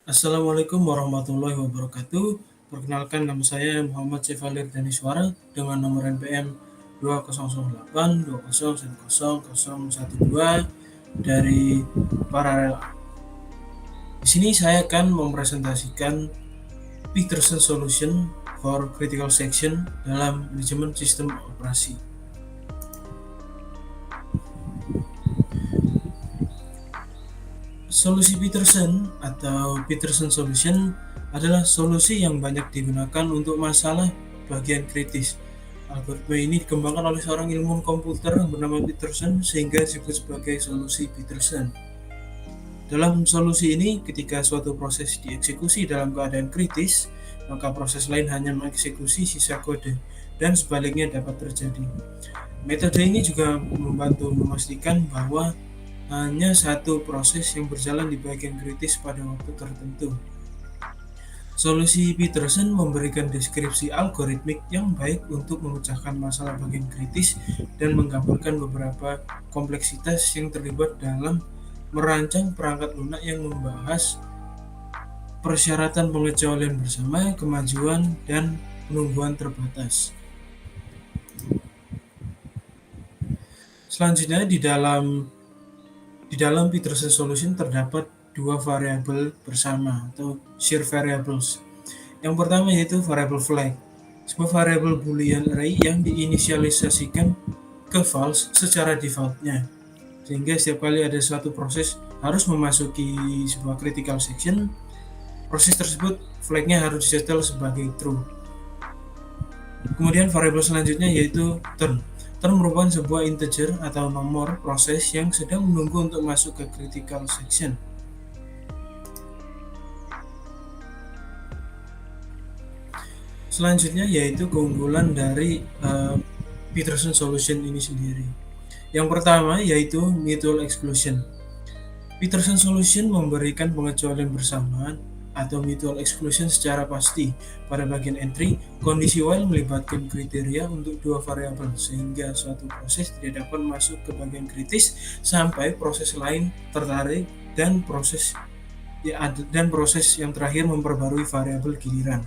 Assalamualaikum warahmatullahi wabarakatuh. Perkenalkan, nama saya Muhammad Sefalir Daniswara dengan nomor NPM 2008 dari Paralel. Di sini saya akan mempresentasikan Peterson Solution for Critical Section dalam manajemen sistem operasi. Solusi Peterson atau Peterson Solution adalah solusi yang banyak digunakan untuk masalah bagian kritis. Algoritma ini dikembangkan oleh seorang ilmuwan komputer yang bernama Peterson sehingga disebut sebagai solusi Peterson. Dalam solusi ini, ketika suatu proses dieksekusi dalam keadaan kritis, maka proses lain hanya mengeksekusi sisa kode, dan sebaliknya dapat terjadi. Metode ini juga membantu memastikan bahwa hanya satu proses yang berjalan di bagian kritis pada waktu tertentu. Solusi Peterson memberikan deskripsi algoritmik yang baik untuk memecahkan masalah bagian kritis dan menggambarkan beberapa kompleksitas yang terlibat dalam merancang perangkat lunak yang membahas persyaratan pengecualian bersama, kemajuan, dan penungguan terbatas. Selanjutnya di dalam Peterson Solution terdapat dua variabel bersama atau shared variables. Yang pertama yaitu variabel flag, sebuah variabel boolean array yang diinisialisasikan ke false secara defaultnya, sehingga setiap kali ada suatu proses harus memasuki sebuah critical section, proses tersebut flagnya harus disetel sebagai true. Kemudian variabel selanjutnya yaitu turn. Turn merupakan sebuah integer atau nomor proses yang sedang menunggu untuk masuk ke critical section. Selanjutnya yaitu keunggulan dari Peterson Solution ini sendiri. Yang pertama yaitu mutual exclusion. Peterson Solution memberikan pengecualian bersamaan atau mutual exclusion secara pasti pada bagian entry kondisi while melibatkan kriteria untuk dua variabel, sehingga suatu proses tidak dapat masuk ke bagian kritis sampai proses lain tertarik dan proses yang terakhir memperbarui variabel giliran.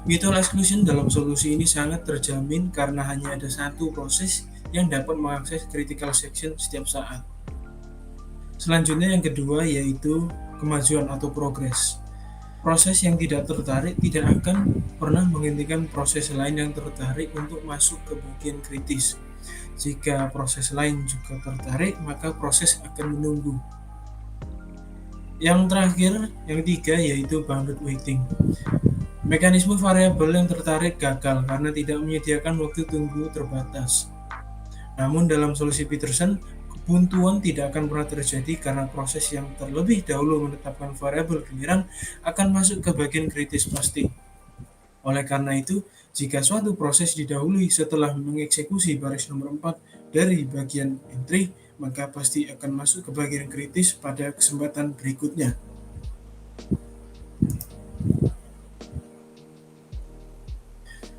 Mutual exclusion dalam solusi ini sangat terjamin karena hanya ada satu proses yang dapat mengakses critical section setiap saat. Selanjutnya yang kedua yaitu kemajuan atau progress. Proses yang tidak tertarik tidak akan pernah menghentikan proses lain yang tertarik untuk masuk ke bagian kritis. Jika proses lain juga tertarik, maka proses akan menunggu. Yang terakhir, yang ketiga yaitu bounded waiting. Mekanisme variabel yang tertarik gagal karena tidak menyediakan waktu tunggu terbatas. Namun dalam solusi Peterson, kebuntuan tidak akan pernah terjadi karena proses yang terlebih dahulu menetapkan variabel giliran akan masuk ke bagian kritis pasti. Oleh karena itu, jika suatu proses didahului setelah mengeksekusi baris nomor 4 dari bagian entry, maka pasti akan masuk ke bagian kritis pada kesempatan berikutnya.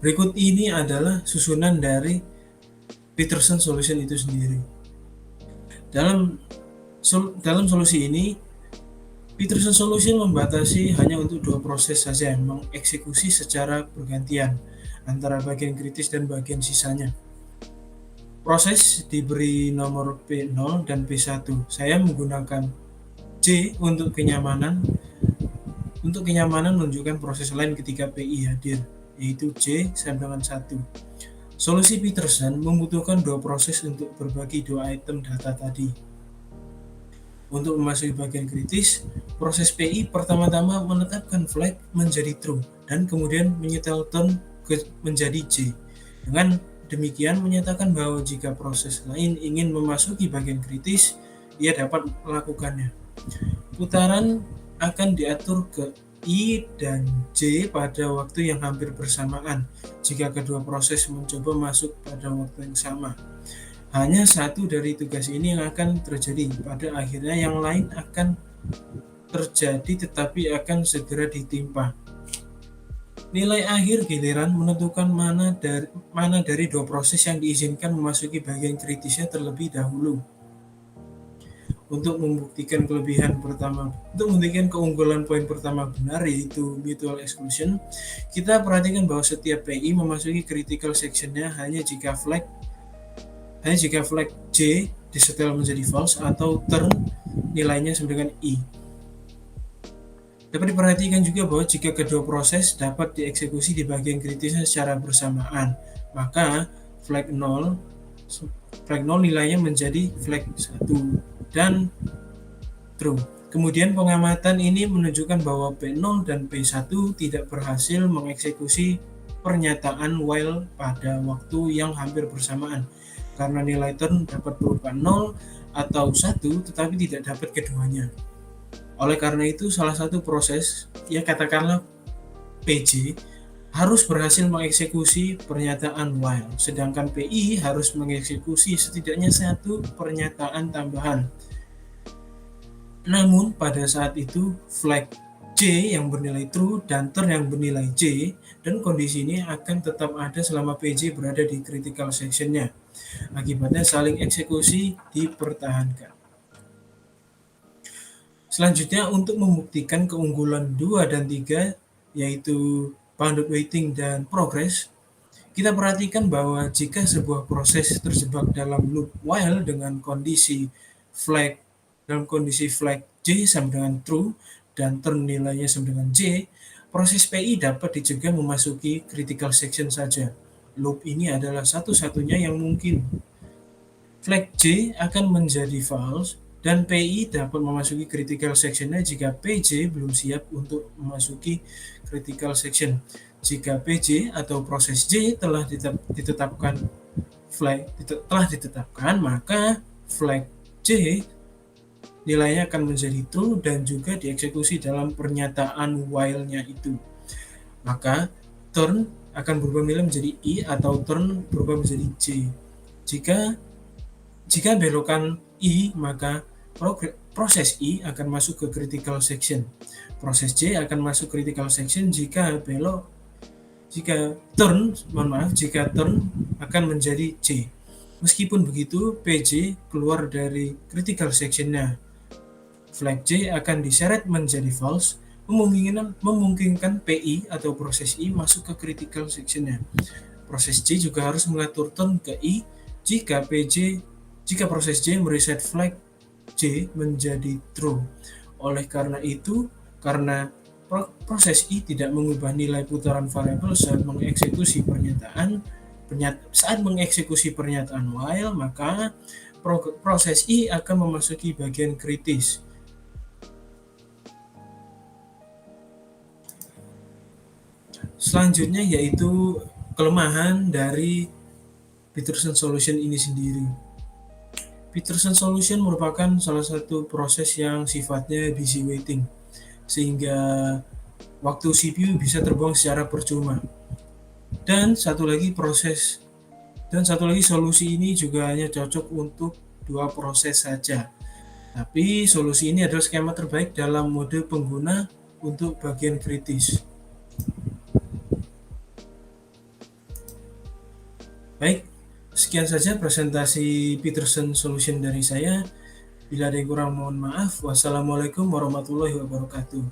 Berikut ini adalah susunan dari Peterson Solution itu sendiri. Dalam solusi ini, Peterson Solution membatasi hanya untuk dua proses saja yang mengeksekusi secara bergantian antara bagian kritis dan bagian sisanya. Proses diberi nomor P0 dan P1. Saya menggunakan J untuk kenyamanan menunjukkan proses lain ketika PI hadir, yaitu J sama dengan 1. Solusi Peterson membutuhkan dua proses untuk berbagi dua item data tadi. Untuk memasuki bagian kritis, proses PI pertama-tama menetapkan flag menjadi true dan kemudian menyetel turn menjadi J. Dengan demikian menyatakan bahwa jika proses lain ingin memasuki bagian kritis, ia dapat melakukannya. Putaran akan diatur ke I dan J pada waktu yang hampir bersamaan jika kedua proses mencoba masuk pada waktu yang sama. Hanya satu dari tugas ini yang akan terjadi, pada akhirnya yang lain akan terjadi tetapi akan segera ditimpa. Nilai akhir giliran menentukan mana dari dua proses yang diizinkan memasuki bagian kritisnya terlebih dahulu. untuk membuktikan keunggulan poin pertama benar, yaitu mutual exclusion, kita perhatikan bahwa setiap PI memasuki critical sectionnya hanya jika flag J disetel menjadi false atau turn nilainya sama dengan I. Dapat diperhatikan juga bahwa jika kedua proses dapat dieksekusi di bagian kritisnya secara bersamaan, maka flag 0 nilainya menjadi flag 1 dan true. Kemudian pengamatan ini menunjukkan bahwa P0 dan P1 tidak berhasil mengeksekusi pernyataan while pada waktu yang hampir bersamaan, karena nilai turn dapat berupa 0 atau 1 tetapi tidak dapat keduanya. Oleh karena itu, salah satu proses, ya katakanlah PJ, harus berhasil mengeksekusi pernyataan while, sedangkan PI harus mengeksekusi setidaknya satu pernyataan tambahan. Namun, pada saat itu, flag J yang bernilai true dan turn yang bernilai J, dan kondisi ini akan tetap ada selama PJ berada di critical sectionnya. Akibatnya saling eksekusi dipertahankan. Selanjutnya, untuk membuktikan keunggulan 2 dan 3, yaitu bounded waiting dan progress, kita perhatikan bahwa jika sebuah proses terjebak dalam loop while dengan kondisi flag J sama dengan true dan turn nilainya sama dengan J, proses PI dapat dicegah memasuki critical section saja. Loop ini adalah satu-satunya yang mungkin. Flag J akan menjadi false dan PI dapat memasuki critical sectionnya jika PJ belum siap untuk memasuki critical section. Jika PJ atau proses J telah ditetapkan, maka flag J nilainya akan menjadi true dan juga dieksekusi dalam pernyataan while-nya itu. Maka turn akan berubah nilai menjadi I atau turn berubah menjadi J. Jika belokan I, maka proses I akan masuk ke critical section. Proses J akan masuk critical section jika turn akan menjadi J. Meskipun begitu, PJ keluar dari critical sectionnya. Flag J akan diseret menjadi false, memungkinkan PI atau proses I masuk ke critical sectionnya. Proses J juga harus mengatur turn ke I jika proses J mereset flag J menjadi true. Oleh karena itu, karena proses I tidak mengubah nilai putaran variabel saat mengeksekusi pernyataan while, maka proses I akan memasuki bagian kritis. Selanjutnya yaitu kelemahan dari Peterson solution ini sendiri. Peterson solution merupakan salah satu proses yang sifatnya busy waiting, sehingga waktu CPU bisa terbuang secara percuma. Dan satu lagi solusi ini juga hanya cocok untuk 2 proses saja. Tapi solusi ini adalah skema terbaik dalam mode pengguna untuk bagian kritis. Baik, sekian saja presentasi Peterson solution dari saya. Bila ada yang kurang, mohon maaf. Wassalamualaikum warahmatullahi wabarakatuh.